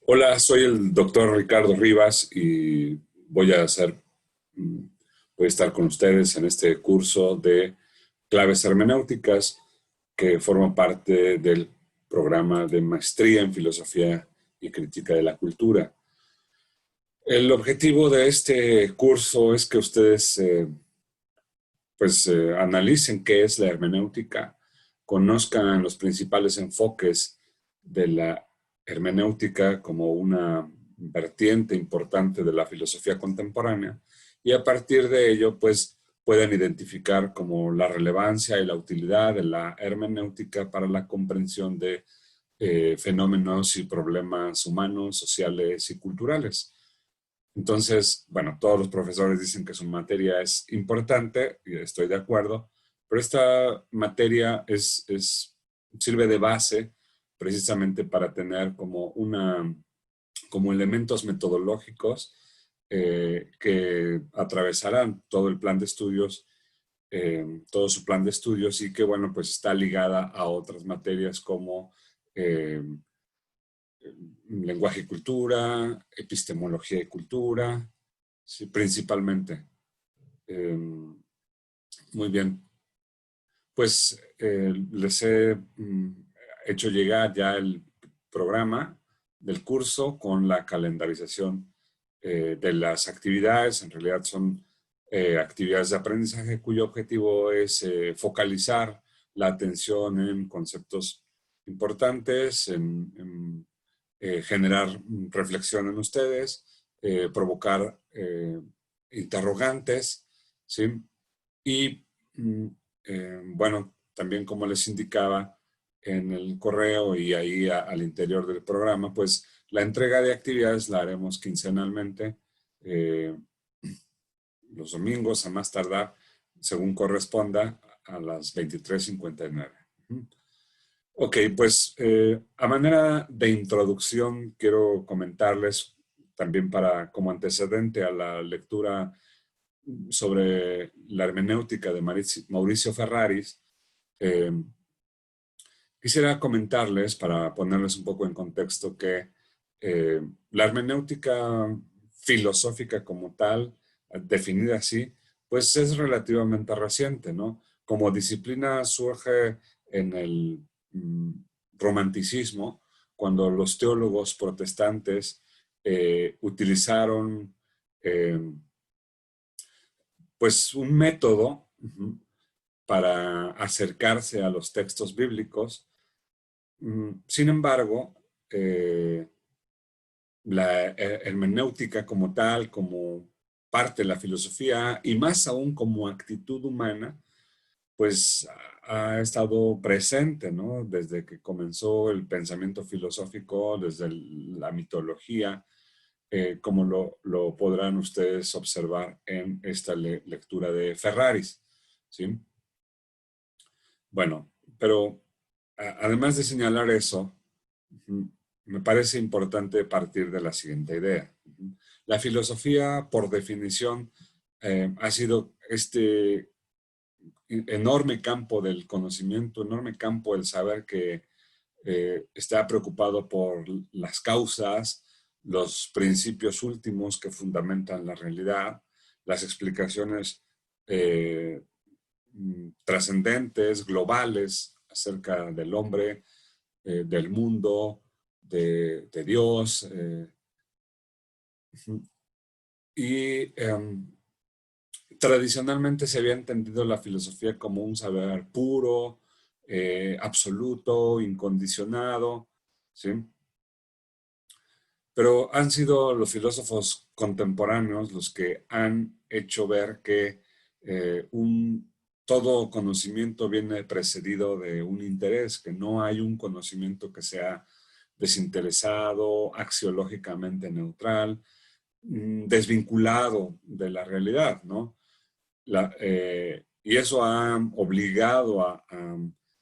Hola, soy el doctor Ricardo Rivas y voy a hacer, mm, voy a estar con ustedes en este curso de claves hermenéuticas que forma parte del programa de maestría en filosofía y crítica de la cultura. El objetivo de este curso es que ustedes analicen qué es la hermenéutica, conozcan los principales enfoques de la hermenéutica como una vertiente importante de la filosofía contemporánea y a partir de ello pues pueden identificar como la relevancia y la utilidad de la hermenéutica para la comprensión de fenómenos y problemas humanos, sociales y culturales. Entonces, bueno, todos los profesores dicen que su materia es importante, y estoy de acuerdo, pero esta materia sirve de base precisamente para tener como elementos metodológicos que atravesarán todo el plan de estudios, todo su plan de estudios y que, bueno, pues está ligada a otras materias como eh, lenguaje y cultura, epistemología y cultura, sí, principalmente. Eh, Muy bien. Pues les he hecho llegar ya el programa del curso con la calendarización de las actividades. En realidad son actividades de aprendizaje cuyo objetivo es focalizar la atención en conceptos importantes, en generar reflexión en ustedes, provocar interrogantes, ¿sí? Y mm, bueno, también como les indicaba en el correo y ahí al interior del programa, pues la entrega de actividades la haremos quincenalmente, eh, los domingos a más tardar, según corresponda, a las 23:59. Ok, pues a manera de introducción quiero comentarles también para como antecedente a la lectura sobre la hermenéutica de Mauricio Ferraris, eh, quisiera comentarles, para ponerles un poco en contexto, que la hermenéutica filosófica como tal, definida así, pues es relativamente reciente, ¿no? Como disciplina surge en el mm, romanticismo, cuando los teólogos protestantes utilizaron eh, pues un método para acercarse a los textos bíblicos. Sin embargo, la hermenéutica como tal, como parte de la filosofía y más aún como actitud humana, pues ha estado presente, ¿no? Desde que comenzó el pensamiento filosófico, desde la mitología, como lo podrán ustedes observar en esta lectura de Ferraris, ¿sí? Bueno, pero además de señalar eso, me parece importante partir de la siguiente idea. La filosofía, por definición, ha sido este enorme campo del conocimiento, enorme campo del saber que está preocupado por las causas, los principios últimos que fundamentan la realidad, las explicaciones eh, trascendentes, globales, acerca del hombre, del mundo, de Dios. Y tradicionalmente se había entendido la filosofía como un saber puro, absoluto, incondicionado, ¿sí? Pero han sido los filósofos contemporáneos los que han hecho ver que todo conocimiento viene precedido de un interés, que no hay un conocimiento que sea desinteresado, axiológicamente neutral, desvinculado de la realidad, ¿no? Y eso ha obligado a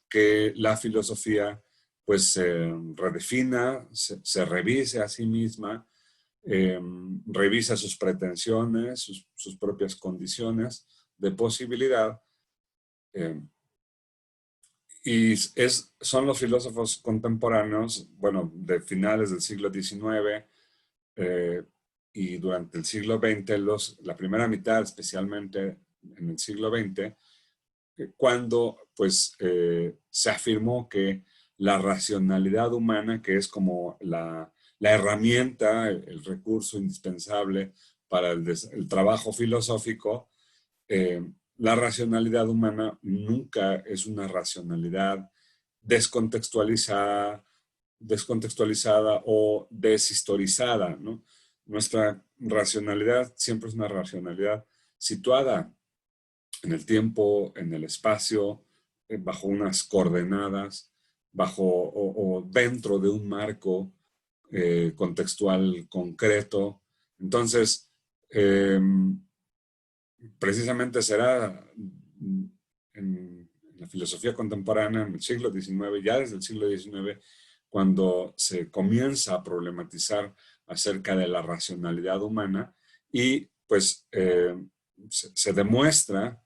que la filosofía pues se redefina, se revise a sí misma, eh, revisa sus pretensiones, sus propias condiciones de posibilidad, eh, son los filósofos contemporáneos, bueno, de finales del siglo XIX eh, y durante el siglo XX, la primera mitad, especialmente en el siglo XX, cuando pues se afirmó que la racionalidad humana, que es como la herramienta, el recurso indispensable para el trabajo filosófico, eh, la racionalidad humana nunca es una racionalidad descontextualizada, descontextualizada o deshistorizada, ¿no? Nuestra racionalidad siempre es una racionalidad situada en el tiempo, en el espacio, bajo unas coordenadas, bajo o dentro de un marco contextual concreto. Entonces, precisamente será en la filosofía contemporánea, en el siglo XIX, ya desde el siglo XIX, cuando se comienza a problematizar acerca de la racionalidad humana y pues se demuestra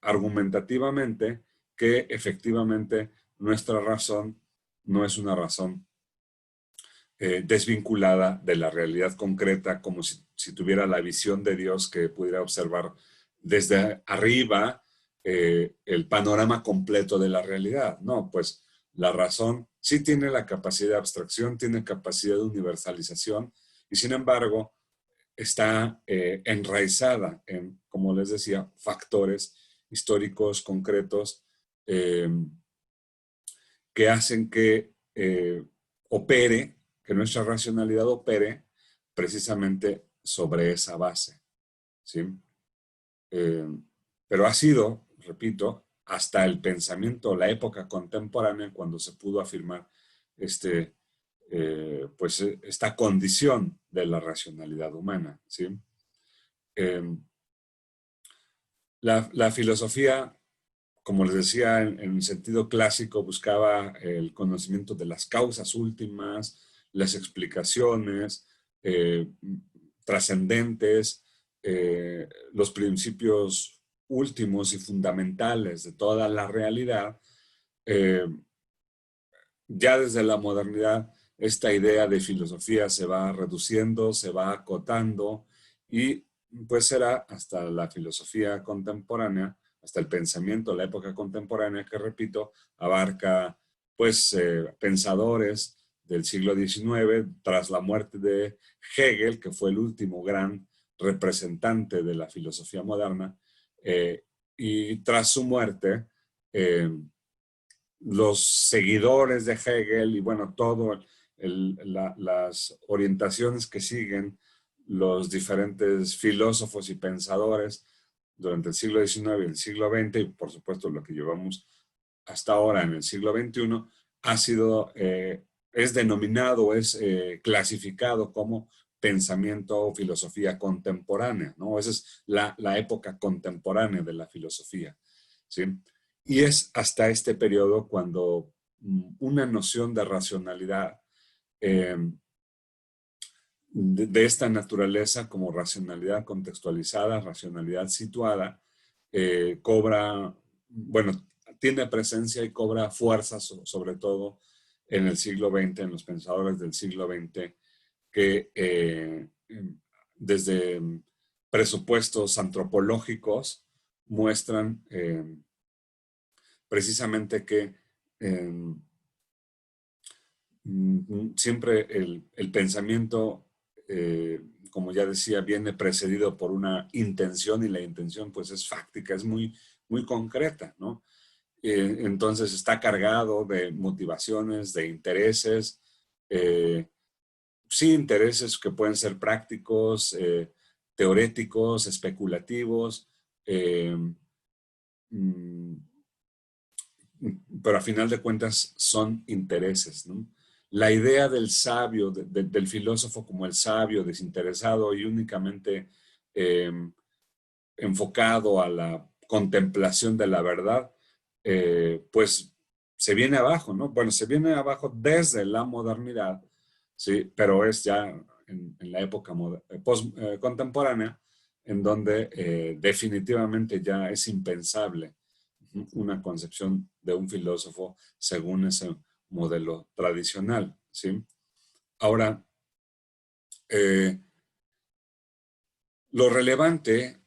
argumentativamente que efectivamente nuestra razón no es una razón desvinculada de la realidad concreta, como si tuviera la visión de Dios que pudiera observar desde arriba el panorama completo de la realidad. No, pues la razón sí tiene la capacidad de abstracción, tiene capacidad de universalización y sin embargo está enraizada en, como les decía, factores históricos concretos eh, que hacen que opere, que nuestra racionalidad opere precisamente sobre esa base, ¿sí? Eh, pero ha sido, repito, hasta el pensamiento, la época contemporánea, cuando se pudo afirmar pues esta condición de la racionalidad humana, ¿sí? Eh, la filosofía, como les decía, en el sentido clásico, buscaba el conocimiento de las causas últimas, las explicaciones trascendentes, los principios últimos y fundamentales de toda la realidad. Eh, ya desde la modernidad, esta idea de filosofía se va reduciendo, se va acotando y pues será hasta la filosofía contemporánea, hasta el pensamiento, la época contemporánea, que repito, abarca pues pensadores del siglo XIX, tras la muerte de Hegel, que fue el último gran representante de la filosofía moderna, y tras su muerte, los seguidores de Hegel y bueno, todo las orientaciones que siguen los diferentes filósofos y pensadores durante el siglo XIX y el siglo XX, y por supuesto lo que llevamos hasta ahora en el siglo XXI, ha sido, es denominado, es clasificado como pensamiento o filosofía contemporánea, ¿no? Esa es la época contemporánea de la filosofía, ¿sí? Y es hasta este periodo cuando una noción de racionalidad eh, de esta naturaleza, como racionalidad contextualizada, racionalidad situada, cobra, bueno, tiene presencia y cobra fuerza, sobre todo en el siglo XX, en los pensadores del siglo XX, que desde presupuestos antropológicos muestran precisamente que eh, siempre el pensamiento, como ya decía, viene precedido por una intención y la intención pues es fáctica, es muy, muy concreta, ¿no? Entonces está cargado de motivaciones, de intereses, sí, intereses que pueden ser prácticos, teoréticos, especulativos, eh, mm, pero a final de cuentas son intereses, ¿no? La idea del sabio, del filósofo como el sabio, desinteresado y únicamente eh, enfocado a la contemplación de la verdad, pues se viene abajo, ¿no? Bueno, se viene abajo desde la modernidad, ¿sí? Pero es ya en la época contemporánea, en donde definitivamente ya es impensable una concepción de un filósofo según ese modelo tradicional, ¿sí? Ahora, lo relevante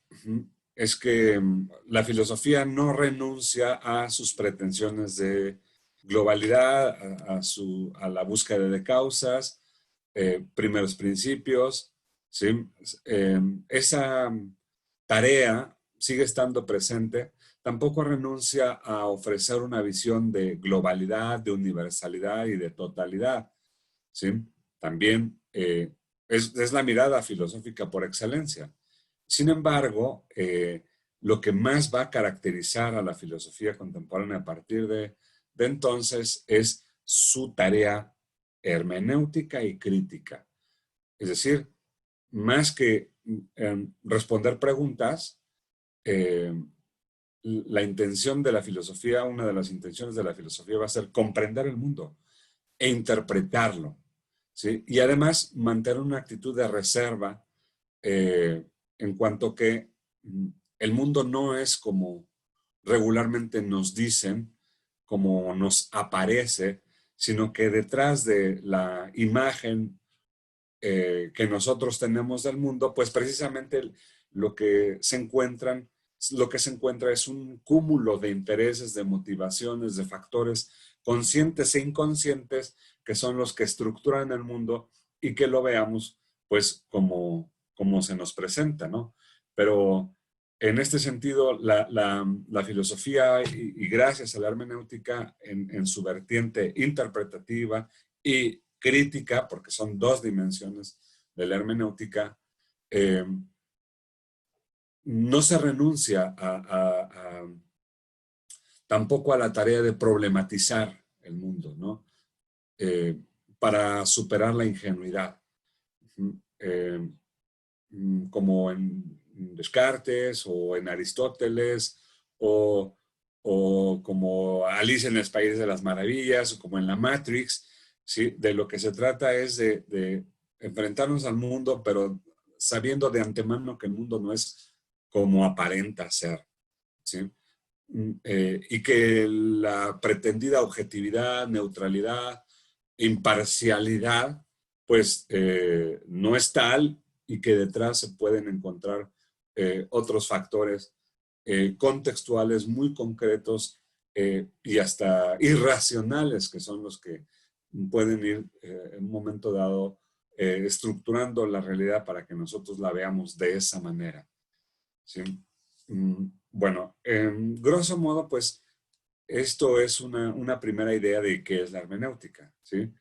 es que la filosofía no renuncia a sus pretensiones de globalidad, a la búsqueda de causas, primeros principios, ¿sí? Esa tarea sigue estando presente. Tampoco renuncia a ofrecer una visión de globalidad, de universalidad y de totalidad, ¿sí? También es la mirada filosófica por excelencia. Sin embargo, lo que más va a caracterizar a la filosofía contemporánea a partir de entonces es su tarea hermenéutica y crítica. Es decir, más que responder preguntas, eh, la intención de la filosofía, una de las intenciones de la filosofía va a ser comprender el mundo e interpretarlo, ¿sí? Y además mantener una actitud de reserva en cuanto que el mundo no es como regularmente nos dicen, como nos aparece, sino que detrás de la imagen que nosotros tenemos del mundo, pues precisamente lo que se encuentran, lo que se encuentra es un cúmulo de intereses, de motivaciones, de factores conscientes e inconscientes que son los que estructuran el mundo y que lo veamos pues como se nos presenta, ¿no? Pero en este sentido, la filosofía y gracias a la hermenéutica en su vertiente interpretativa y crítica, porque son dos dimensiones de la hermenéutica, eh, no se renuncia tampoco a la tarea de problematizar el mundo, ¿no? Para superar la ingenuidad. Eh, como en Descartes o en Aristóteles o como Alicia en el País de las Maravillas o como en la Matrix, ¿sí? De lo que se trata es de enfrentarnos al mundo, pero sabiendo de antemano que el mundo no es como aparenta ser, ¿sí? Y que la pretendida objetividad, neutralidad, imparcialidad, pues no es tal y que detrás se pueden encontrar otros factores contextuales muy concretos y hasta irracionales, que son los que pueden ir en un momento dado estructurando la realidad para que nosotros la veamos de esa manera, ¿sí? Bueno, en grosso modo, pues esto es una primera idea de qué es la hermenéutica, ¿sí?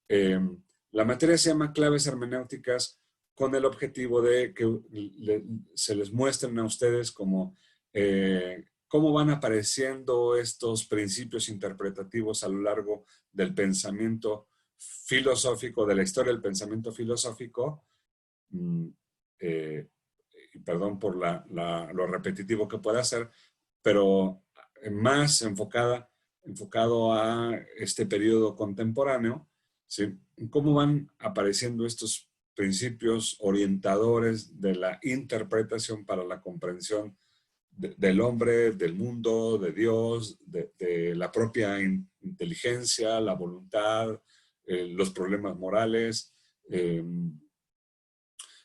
Eh, la materia se llama claves hermenéuticas con el objetivo de que se les muestren a ustedes como cómo van apareciendo estos principios interpretativos a lo largo del pensamiento filosófico, de la historia del pensamiento filosófico, mm, eh, y perdón por lo repetitivo que pueda ser, pero más enfocado a este periodo contemporáneo, ¿sí? Cómo van apareciendo estos principios orientadores de la interpretación para la comprensión del hombre, del mundo, de Dios, de la propia inteligencia, la voluntad, los problemas morales,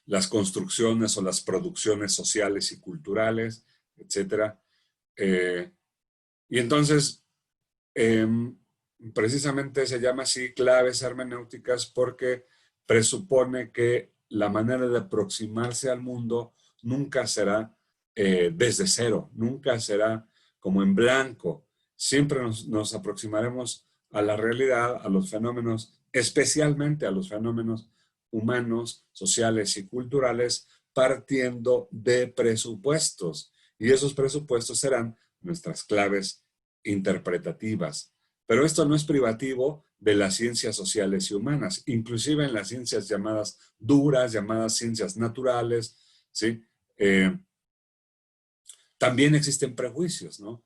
las construcciones o las producciones sociales y culturales, etcétera. Y entonces, eh, precisamente se llama así claves hermenéuticas porque presupone que la manera de aproximarse al mundo nunca será desde cero, nunca será como en blanco. Siempre nos aproximaremos a la realidad, a los fenómenos, especialmente a los fenómenos humanos, sociales y culturales, partiendo de presupuestos. Y esos presupuestos serán nuestras claves interpretativas. Pero esto no es privativo de las ciencias sociales y humanas, inclusive en las ciencias llamadas duras, llamadas ciencias naturales, ¿sí? También existen prejuicios, ¿no?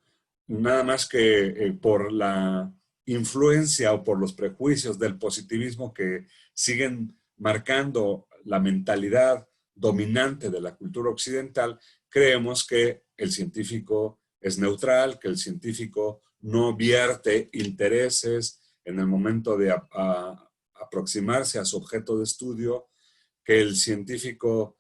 Nada más que por la influencia o por los prejuicios del positivismo que siguen marcando la mentalidad dominante de la cultura occidental, creemos que el científico es neutral, que el científico no vierte intereses en el momento de aproximarse a su objeto de estudio, que el científico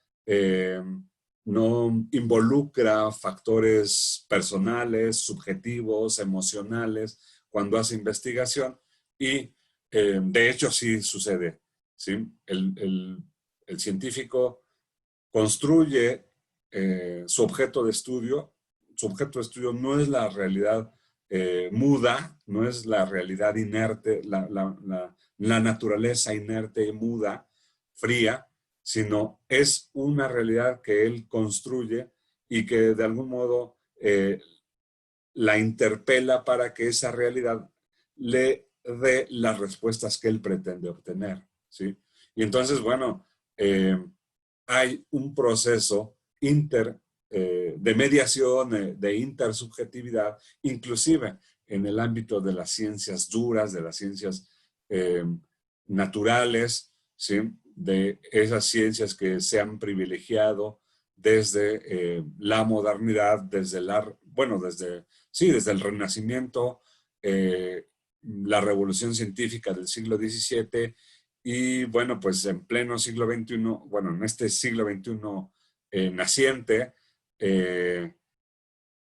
no involucra factores personales, subjetivos, emocionales, cuando hace investigación, y de hecho sí sucede, ¿sí? El científico construye su objeto de estudio. Su objeto de estudio no es la realidad muda, no es la realidad inerte, la naturaleza inerte y muda, fría, sino es una realidad que él construye y que de algún modo la interpela para que esa realidad le dé las respuestas que él pretende obtener, ¿sí? Y entonces, bueno, hay un proceso de mediación, de intersubjetividad, inclusive en el ámbito de las ciencias duras, de las ciencias eh, naturales, ¿sí? De esas ciencias que se han privilegiado desde la modernidad, desde el Renacimiento, la revolución científica del siglo XVII y bueno, pues en pleno siglo XXI, bueno, en este siglo XXI naciente,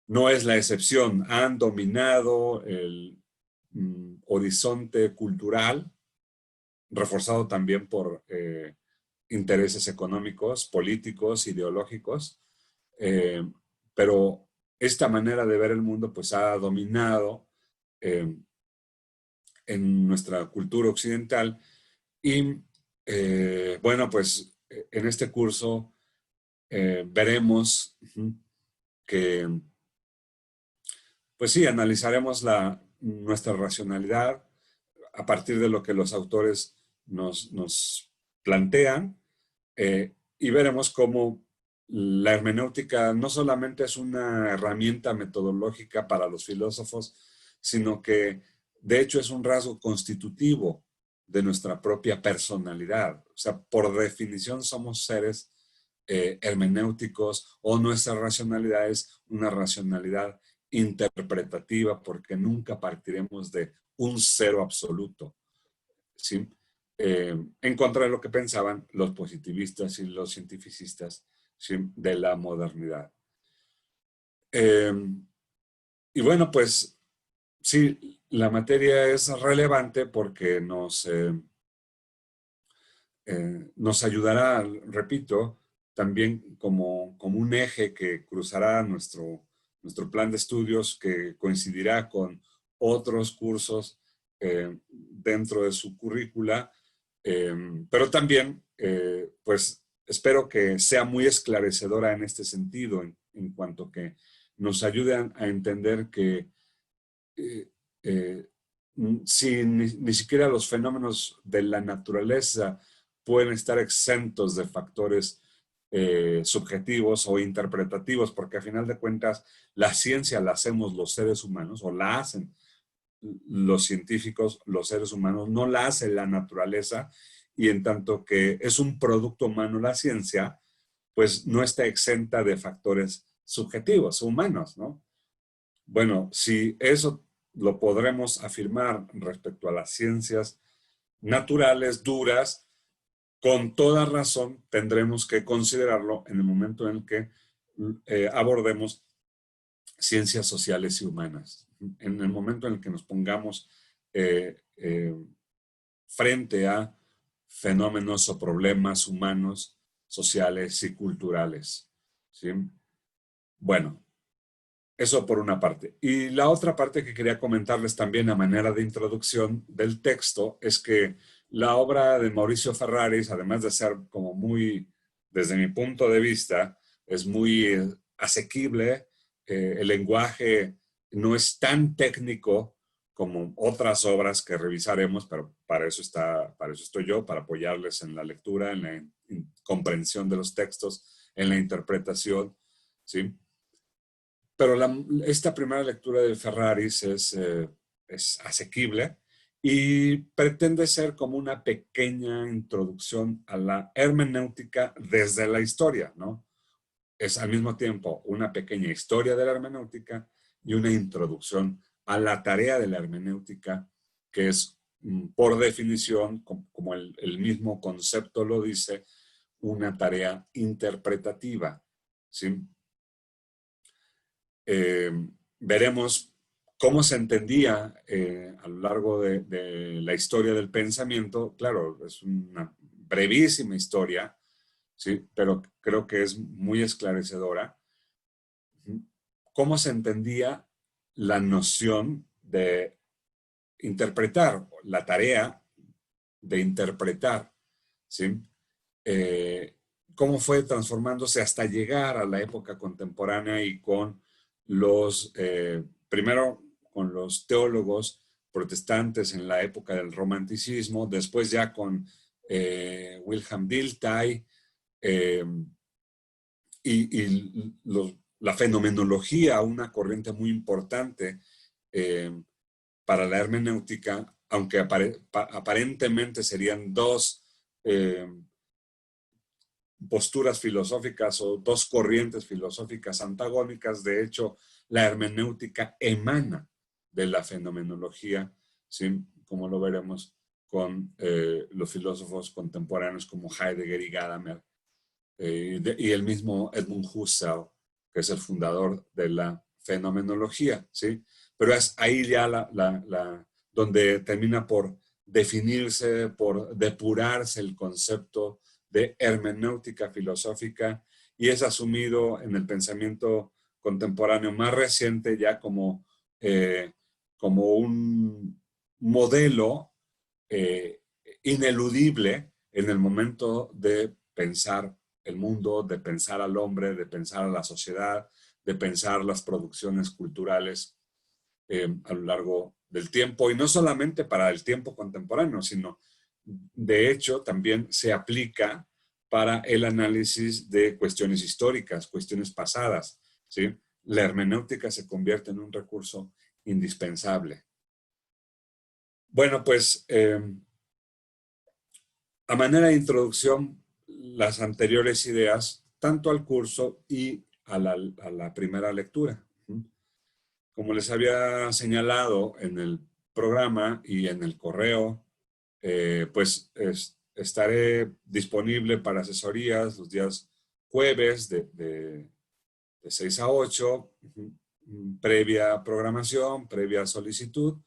no es la excepción. Han dominado el horizonte cultural, reforzado también por intereses económicos, políticos, ideológicos, eh, pero esta manera de ver el mundo pues ha dominado eh, en nuestra cultura occidental y bueno, pues en este curso veremos que, pues sí, analizaremos nuestra racionalidad a partir de lo que los autores nos plantean y veremos cómo la hermenéutica no solamente es una herramienta metodológica para los filósofos, sino que de hecho es un rasgo constitutivo de nuestra propia personalidad. O sea, por definición somos seres hermenéuticos o nuestra racionalidad es una racionalidad interpretativa porque nunca partiremos de un cero absoluto, ¿sí? En contra de lo que pensaban los positivistas y los cientificistas, ¿sí? De la modernidad. Eh, y bueno, pues sí, la materia es relevante porque nos ayudará, repito, también como un eje que cruzará nuestro plan de estudios que coincidirá con otros cursos dentro de su currícula, pero también, pues, espero que sea muy esclarecedora en este sentido, en cuanto que nos ayude a entender que eh, eh, si ni siquiera los fenómenos de la naturaleza pueden estar exentos de factores subjetivos o interpretativos, porque a final de cuentas la ciencia la hacemos los seres humanos o la hacen los científicos, los seres humanos, no la hace la naturaleza y en tanto que es un producto humano la ciencia, pues no está exenta de factores subjetivos, humanos, ¿no? Bueno, si eso lo podremos afirmar respecto a las ciencias naturales duras, con toda razón tendremos que considerarlo en el momento en el que abordemos ciencias sociales y humanas. En el momento en el que nos pongamos frente a fenómenos o problemas humanos, sociales y culturales, ¿sí? Bueno, eso por una parte. Y la otra parte que quería comentarles también a manera de introducción del texto es que la obra de Mauricio Ferraris, además de ser como muy, desde mi punto de vista, es muy asequible, el lenguaje no es tan técnico como otras obras que revisaremos, pero para eso estoy yo, para apoyarles en la lectura, en la comprensión de los textos, en la interpretación, ¿sí? Pero esta primera lectura de Ferraris es asequible y pretende ser como una pequeña introducción a la hermenéutica desde la historia, ¿no? Es al mismo tiempo una pequeña historia de la hermenéutica y una introducción a la tarea de la hermenéutica, que es, por definición, como el mismo concepto lo dice, una tarea interpretativa, ¿sí? Veremos cómo se entendía a lo largo de la historia del pensamiento. Claro, es una brevísima historia, ¿sí? Pero creo que es muy esclarecedora. Cómo se entendía la noción de interpretar, la tarea de interpretar, ¿sí? Eh, cómo fue transformándose hasta llegar a la época contemporánea y con los, primero con los teólogos protestantes en la época del romanticismo, después ya con Wilhelm Dilthey, eh, la fenomenología, una corriente muy importante para la hermenéutica, aunque aparentemente serían dos posturas filosóficas o dos corrientes filosóficas antagónicas. De hecho, la hermenéutica emana de la fenomenología, ¿sí? Como lo veremos con los filósofos contemporáneos como Heidegger y Gadamer, y el mismo Edmund Husserl, que es el fundador de la fenomenología, ¿sí? Pero es ahí ya donde termina por definirse, por depurarse el concepto de hermenéutica filosófica, y es asumido en el pensamiento contemporáneo más reciente ya como un modelo eh, ineludible en el momento de pensar el mundo, de pensar al hombre, de pensar a la sociedad, de pensar las producciones culturales a lo largo del tiempo, y no solamente para el tiempo contemporáneo, sino de hecho también se aplica para el análisis de cuestiones históricas, cuestiones pasadas, ¿sí? La hermenéutica se convierte en un recurso indispensable. Bueno, pues a manera de introducción, las anteriores ideas, tanto al curso y a la primera lectura. Como les había señalado en el programa y en el correo, pues estaré disponible para asesorías los días jueves de 6 a 8, previa programación, previa solicitud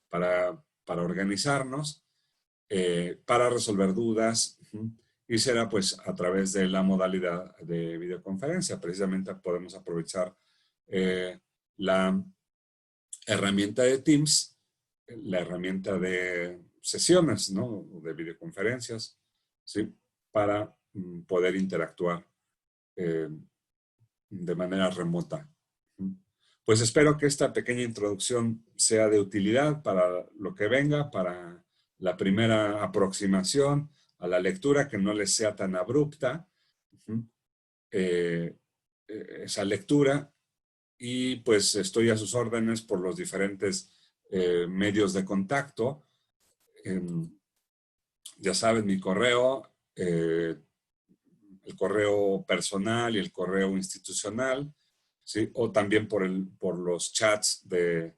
para organizarnos, para resolver dudas, y será pues a través de la modalidad de videoconferencia. Precisamente podemos aprovechar la herramienta de Teams, la herramienta de sesiones, ¿no? De videoconferencias, ¿sí? Para poder interactuar de manera remota. Pues espero que esta pequeña introducción sea de utilidad para lo que venga, para la primera aproximación a la lectura, que no les sea tan abrupta esa lectura, y pues estoy a sus órdenes por los diferentes medios de contacto. Ya saben, mi correo, el correo personal y el correo institucional, ¿sí? O también por los chats de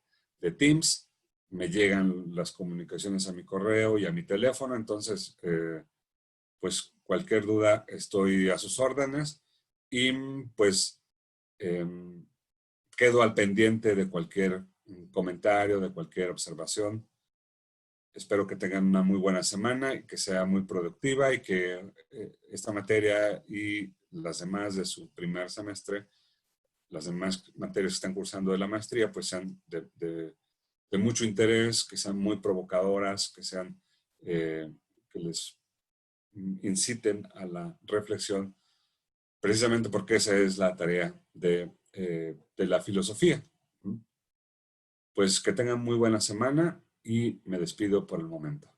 Teams, me llegan las comunicaciones a mi correo y a mi teléfono. Entonces, pues cualquier duda estoy a sus órdenes, y pues quedo al pendiente de cualquier comentario, de cualquier observación. Espero que tengan una muy buena semana y que sea muy productiva, y que esta materia y las demás de su primer semestre, las demás materias que están cursando de la maestría, pues sean de mucho interés, que sean muy provocadoras, que sean, que les inciten a la reflexión, precisamente porque esa es la tarea de la filosofía. Pues que tengan muy buena semana y me despido por el momento.